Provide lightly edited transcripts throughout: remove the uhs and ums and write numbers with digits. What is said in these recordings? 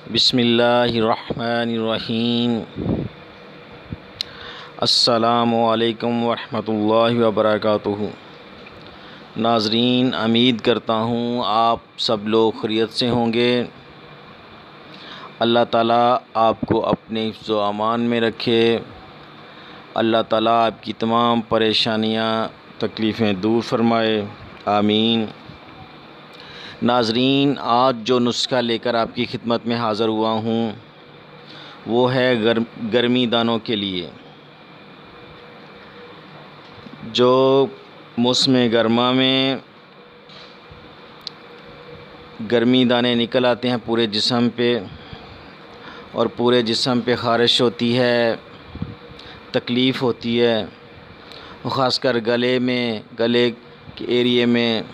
बिस्मिल्लाहिर्रहमानिर्रहीम। अस्सलामुअलैकुम वरहमतुल्लाहि वबरकातुहू। नाज़रीन, उम्मीद करता हूँ आप सब लोग खैरियत से होंगे। अल्लाह ताला आपको अपने हिफ्ज़ व अमान में रखे। अल्लाह ताला आपकी तमाम परेशानियाँ तकलीफ़ें दूर फरमाए, आमीन। नाज़रीन, आज जो नुस्ख़ा लेकर आपकी खिदमत में हाज़िर हुआ हूँ वो है गर्मी दानों के लिए। जो मौसम गर्मा में गर्मी दाने निकल आते हैं पूरे जिस्म पे, और पूरे जिस्म पे ख़ारिश होती है, तकलीफ़ होती है, ख़ासकर गले में, गले के एरिए में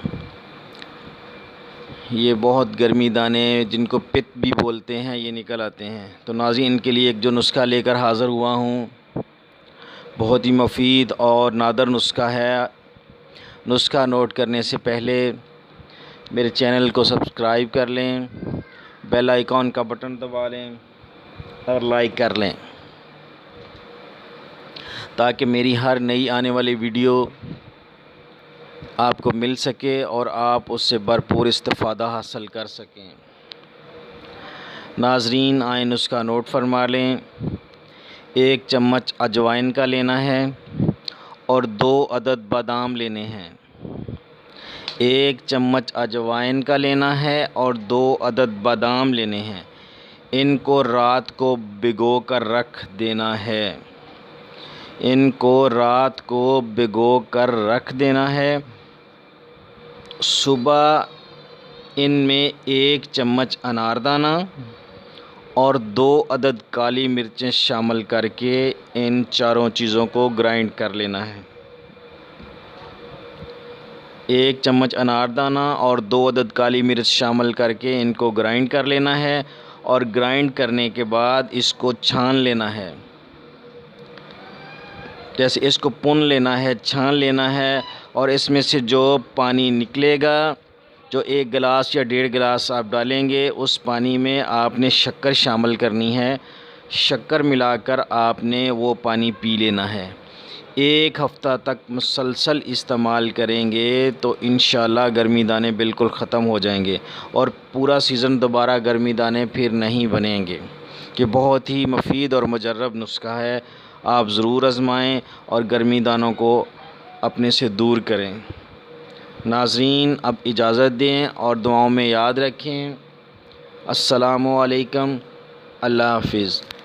ये बहुत गर्मी दाने जिनको पित्त भी बोलते हैं ये निकल आते हैं। तो नाज़रीन, इनके लिए एक जो नुस्ख़ा लेकर हाज़िर हुआ हूँ बहुत ही मुफीद और नादर नुस्ख़ा है। नुस्ख़ा नोट करने से पहले मेरे चैनल को सब्सक्राइब कर लें, बेल आइकॉन का बटन दबा लें और लाइक कर लें, ताकि मेरी हर नई आने वाली वीडियो आपको मिल सके और आप उससे भरपूर इस्तिफ़ादा हासिल कर सकें। नाज़रीन, आए नुस्ख़ा नोट फरमा लें। 1 चम्मच अजवाइन का लेना है और 2 अदद बादाम लेने हैं। 1 चम्मच अजवाइन का लेना है और 2 अदद बादाम लेने हैं। इनको रात को भिगो कर रख देना है। इनको रात को भिगो कर रख देना है। सुबह इनमें 1 चम्मच अनारदाना और 2 अदद काली मिर्चें शामिल करके इन चारों चीज़ों को ग्राइंड कर लेना है। 1 चम्मच अनारदाना और 2 अदद काली मिर्च शामिल करके इनको ग्राइंड कर लेना है, और ग्राइंड करने के बाद इसको छान लेना है। जैसे इसको पुन लेना है, छान लेना है, और इसमें से जो पानी निकलेगा, जो 1 गिलास या 1.5 गिलास आप डालेंगे, उस पानी में आपने शक्कर शामिल करनी है। शक्कर मिलाकर आपने वो पानी पी लेना है। 1 हफ़्ता तक मुसलसल इस्तेमाल करेंगे तो इंशाअल्लाह गर्मी दाने बिल्कुल ख़त्म हो जाएंगे और पूरा सीज़न दोबारा गर्मी दाने फिर नहीं बनेंगे। ये बहुत ही मुफीद और मुजर्रब नुस्ख़ा है। आप ज़रूर आज़माएँ और गर्मी दानों को अपने से दूर करें। नाज़रीन, अब इजाज़त दें और दुआओं में याद रखें। अस्सलामु अलैकुम। अल्लाह हाफ़िज़।